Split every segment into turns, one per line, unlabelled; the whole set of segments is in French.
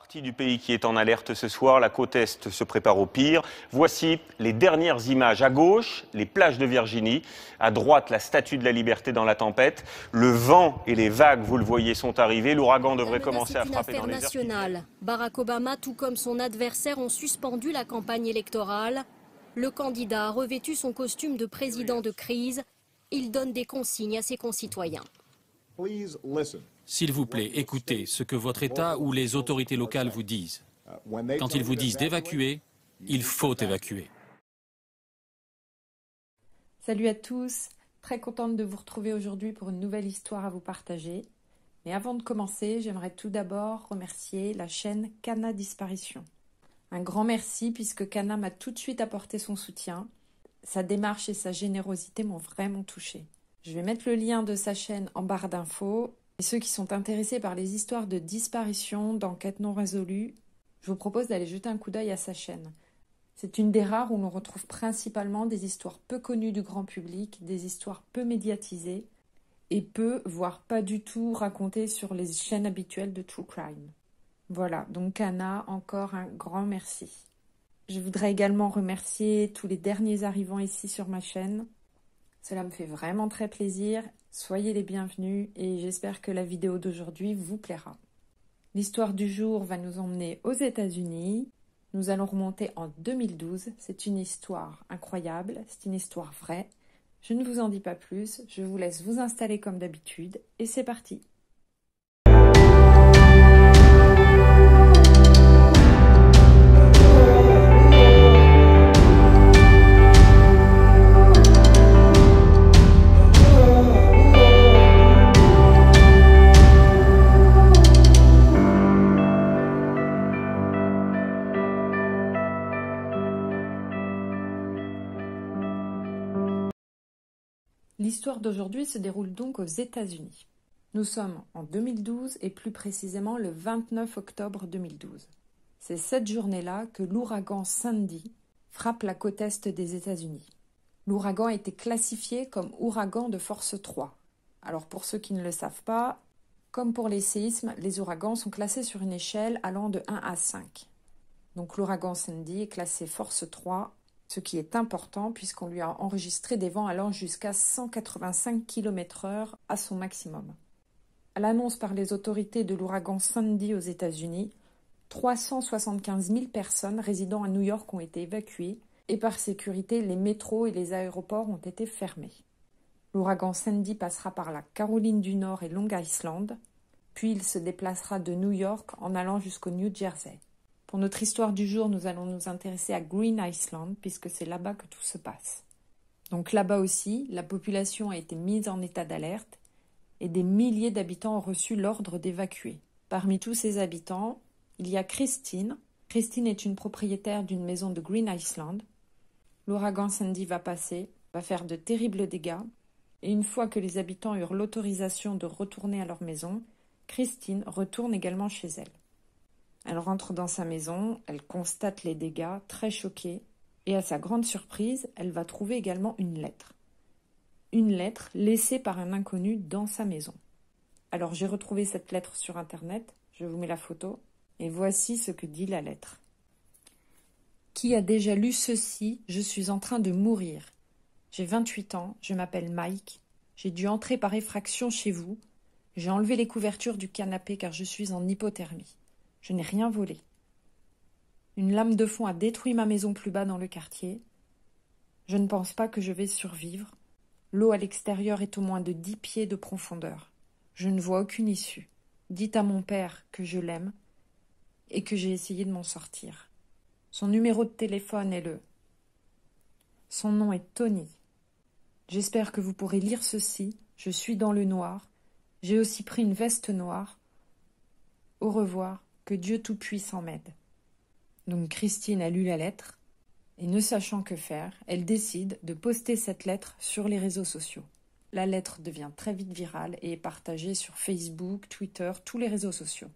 Partie du pays qui est en alerte ce soir, la côte Est se prépare au pire. Voici les dernières images. À gauche, les plages de Virginie. À droite, la Statue de la Liberté dans la tempête. Le vent et les vagues, vous le voyez, sont arrivés. L'ouragan devrait commencer à frapper dans les heures qui viennent.
Barack Obama, tout comme son adversaire, ont suspendu la campagne électorale. Le candidat a revêtu son costume de président de crise. Il donne des consignes à ses concitoyens.
S'il vous plaît, écoutez ce que votre État ou les autorités locales vous disent. Quand ils vous disent d'évacuer, il faut évacuer.
Salut à tous, très contente de vous retrouver aujourd'hui pour une nouvelle histoire à vous partager. Mais avant de commencer, j'aimerais tout d'abord remercier la chaîne Cana Disparition. Un grand merci puisque Cana m'a tout de suite apporté son soutien. Sa démarche et sa générosité m'ont vraiment touchée. Je vais mettre le lien de sa chaîne en barre d'infos. Et ceux qui sont intéressés par les histoires de disparition, d'enquêtes non résolues, je vous propose d'aller jeter un coup d'œil à sa chaîne. C'est une des rares où l'on retrouve principalement des histoires peu connues du grand public, des histoires peu médiatisées et peu, voire pas du tout racontées sur les chaînes habituelles de True Crime. Voilà, donc Cana, encore un grand merci. Je voudrais également remercier tous les derniers arrivants ici sur ma chaîne. Cela me fait vraiment très plaisir. Soyez les bienvenus et j'espère que la vidéo d'aujourd'hui vous plaira. L'histoire du jour va nous emmener aux États-Unis. Nous allons remonter en 2012. C'est une histoire incroyable, c'est une histoire vraie. Je ne vous en dis pas plus, je vous laisse vous installer comme d'habitude et c'est parti. L'histoire d'aujourd'hui se déroule donc aux États-Unis. Nous sommes en 2012 et plus précisément le 29 octobre 2012. C'est cette journée-là que l'ouragan Sandy frappe la côte est des États-Unis. L'ouragan a été classifié comme ouragan de force 3. Alors pour ceux qui ne le savent pas, comme pour les séismes, les ouragans sont classés sur une échelle allant de 1 à 5. Donc l'ouragan Sandy est classé force 3, ce qui est important puisqu'on lui a enregistré des vents allant jusqu'à 185 km/h à son maximum. À l'annonce par les autorités de l'ouragan Sandy aux États-Unis, 375 000 personnes résidant à New York ont été évacuées et par sécurité, les métros et les aéroports ont été fermés. L'ouragan Sandy passera par la Caroline du Nord et Long Island, puis il se déplacera de New York en allant jusqu'au New Jersey. Pour notre histoire du jour, nous allons nous intéresser à Green Island, puisque c'est là-bas que tout se passe. Donc là-bas aussi, la population a été mise en état d'alerte et des milliers d'habitants ont reçu l'ordre d'évacuer. Parmi tous ces habitants, il y a Christine. Christine est une propriétaire d'une maison de Green Island. L'ouragan Sandy va passer, va faire de terribles dégâts, et une fois que les habitants eurent l'autorisation de retourner à leur maison, Christine retourne également chez elle. Elle rentre dans sa maison, elle constate les dégâts, très choquée, et à sa grande surprise, elle va trouver également une lettre. Une lettre laissée par un inconnu dans sa maison. Alors j'ai retrouvé cette lettre sur internet, je vous mets la photo, et voici ce que dit la lettre. Qui a déjà lu ceci? Je suis en train de mourir. J'ai 28 ans, je m'appelle Mike, j'ai dû entrer par effraction chez vous, j'ai enlevé les couvertures du canapé car je suis en hypothermie. Je n'ai rien volé. Une lame de fond a détruit ma maison plus bas dans le quartier. Je ne pense pas que je vais survivre. L'eau à l'extérieur est au moins de 10 pieds de profondeur. Je ne vois aucune issue. Dites à mon père que je l'aime et que j'ai essayé de m'en sortir. Son numéro de téléphone est le... Son nom est Tony. J'espère que vous pourrez lire ceci. Je suis dans le noir. J'ai aussi pris une veste noire. Au revoir. Que Dieu Tout-Puissant m'aide. Donc Christine a lu la lettre, et ne sachant que faire, elle décide de poster cette lettre sur les réseaux sociaux. La lettre devient très vite virale et est partagée sur Facebook, Twitter, tous les réseaux sociaux.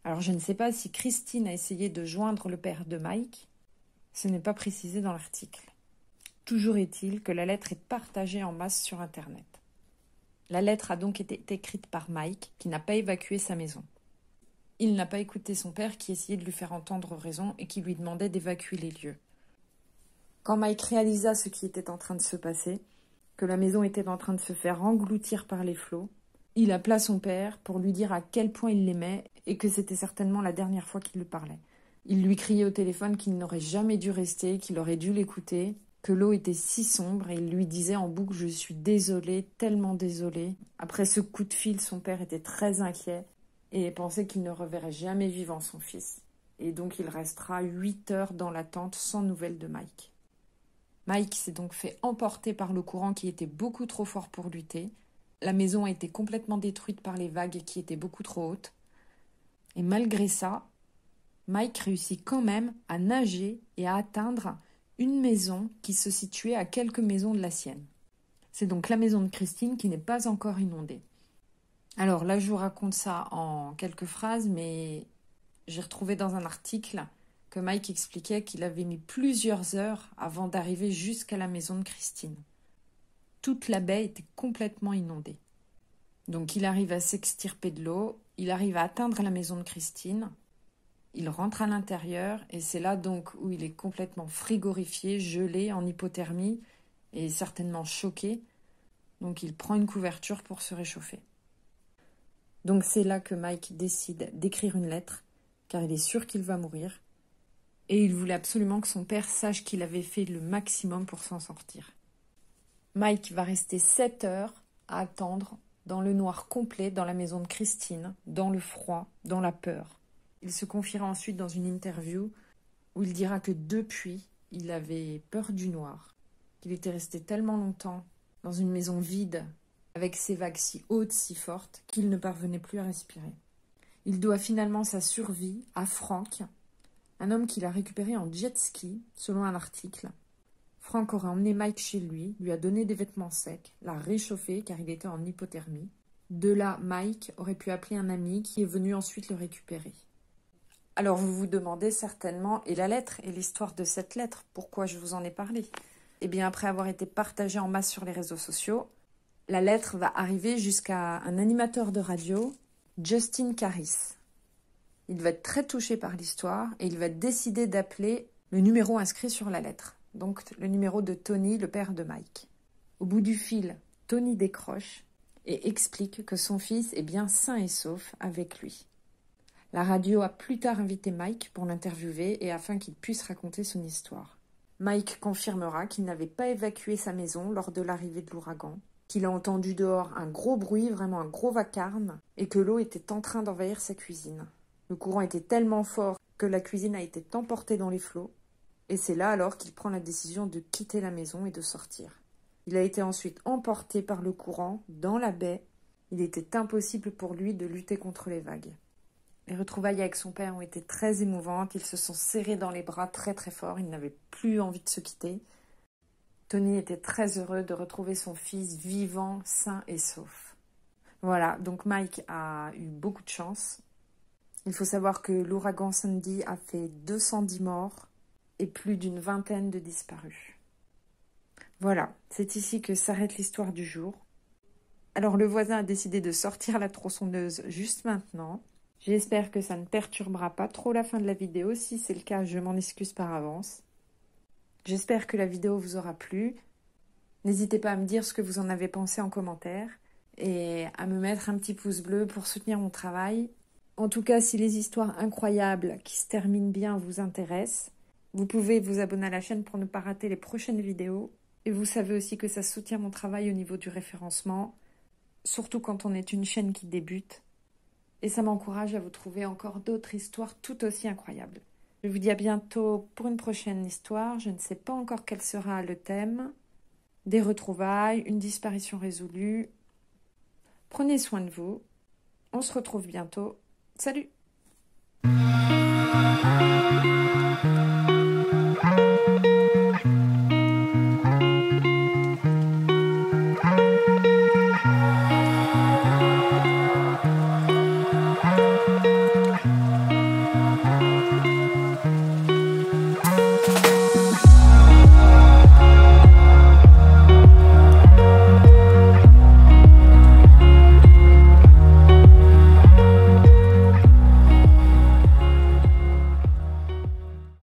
Alors je ne sais pas si Christine a essayé de joindre le père de Mike, ce n'est pas précisé dans l'article. Toujours est-il que la lettre est partagée en masse sur Internet. La lettre a donc été écrite par Mike, qui n'a pas évacué sa maison. Il n'a pas écouté son père qui essayait de lui faire entendre raison et qui lui demandait d'évacuer les lieux. Quand Mike réalisa ce qui était en train de se passer, que la maison était en train de se faire engloutir par les flots, il appela son père pour lui dire à quel point il l'aimait et que c'était certainement la dernière fois qu'il lui parlait. Il lui criait au téléphone qu'il n'aurait jamais dû rester, qu'il aurait dû l'écouter, que l'eau était si sombre et il lui disait en boucle « Je suis désolé, tellement désolé ». Après ce coup de fil, son père était très inquiet et pensait qu'il ne reverrait jamais vivant son fils. Et donc il restera 8 heures dans l'attente sans nouvelles de Mike. Mike s'est donc fait emporter par le courant qui était beaucoup trop fort pour lutter. La maison a été complètement détruite par les vagues qui étaient beaucoup trop hautes. Et malgré ça, Mike réussit quand même à nager et à atteindre une maison qui se situait à quelques maisons de la sienne. C'est donc la maison de Christine qui n'est pas encore inondée. Alors là, je vous raconte ça en quelques phrases, mais j'ai retrouvé dans un article que Mike expliquait qu'il avait mis plusieurs heures avant d'arriver jusqu'à la maison de Christine. Toute la baie était complètement inondée. Donc il arrive à s'extirper de l'eau, il arrive à atteindre la maison de Christine, il rentre à l'intérieur et c'est là donc où il est complètement frigorifié, gelé, en hypothermie et certainement choqué. Donc il prend une couverture pour se réchauffer. Donc c'est là que Mike décide d'écrire une lettre, car il est sûr qu'il va mourir. Et il voulait absolument que son père sache qu'il avait fait le maximum pour s'en sortir. Mike va rester 7 heures à attendre dans le noir complet dans la maison de Christine, dans le froid, dans la peur. Il se confiera ensuite dans une interview où il dira que depuis, il avait peur du noir, qu'il était resté tellement longtemps dans une maison vide, avec ses vagues si hautes, si fortes, qu'il ne parvenait plus à respirer. Il doit finalement sa survie à Frank, un homme qu'il a récupéré en jet ski, selon un article. Frank aurait emmené Mike chez lui, lui a donné des vêtements secs, l'a réchauffé car il était en hypothermie. De là, Mike aurait pu appeler un ami qui est venu ensuite le récupérer. Alors vous vous demandez certainement, et la lettre, et l'histoire de cette lettre, pourquoi je vous en ai parlé? Eh bien, après avoir été partagée en masse sur les réseaux sociaux, la lettre va arriver jusqu'à un animateur de radio, Justin Caris. Il va être très touché par l'histoire et il va décider d'appeler le numéro inscrit sur la lettre, donc le numéro de Tony, le père de Mike. Au bout du fil, Tony décroche et explique que son fils est bien sain et sauf avec lui. La radio a plus tard invité Mike pour l'interviewer et afin qu'il puisse raconter son histoire. Mike confirmera qu'il n'avait pas évacué sa maison lors de l'arrivée de l'ouragan, qu'il a entendu dehors un gros bruit, vraiment un gros vacarme, et que l'eau était en train d'envahir sa cuisine. Le courant était tellement fort que la cuisine a été emportée dans les flots, et c'est là alors qu'il prend la décision de quitter la maison et de sortir. Il a été ensuite emporté par le courant dans la baie. Il était impossible pour lui de lutter contre les vagues. Les retrouvailles avec son père ont été très émouvantes. Ils se sont serrés dans les bras très très fort. Ils n'avaient plus envie de se quitter. Tony était très heureux de retrouver son fils vivant, sain et sauf. Voilà, donc Mike a eu beaucoup de chance. Il faut savoir que l'ouragan Sandy a fait 210 morts et plus d'une vingtaine de disparus. Voilà, c'est ici que s'arrête l'histoire du jour. Alors le voisin a décidé de sortir la tronçonneuse juste maintenant. J'espère que ça ne perturbera pas trop la fin de la vidéo. Si c'est le cas, je m'en excuse par avance. J'espère que la vidéo vous aura plu. N'hésitez pas à me dire ce que vous en avez pensé en commentaire et à me mettre un petit pouce bleu pour soutenir mon travail. En tout cas, si les histoires incroyables qui se terminent bien vous intéressent, vous pouvez vous abonner à la chaîne pour ne pas rater les prochaines vidéos. Et vous savez aussi que ça soutient mon travail au niveau du référencement, surtout quand on est une chaîne qui débute. Et ça m'encourage à vous trouver encore d'autres histoires tout aussi incroyables. Je vous dis à bientôt pour une prochaine histoire. Je ne sais pas encore quel sera le thème. Des retrouvailles, une disparition résolue. Prenez soin de vous. On se retrouve bientôt. Salut!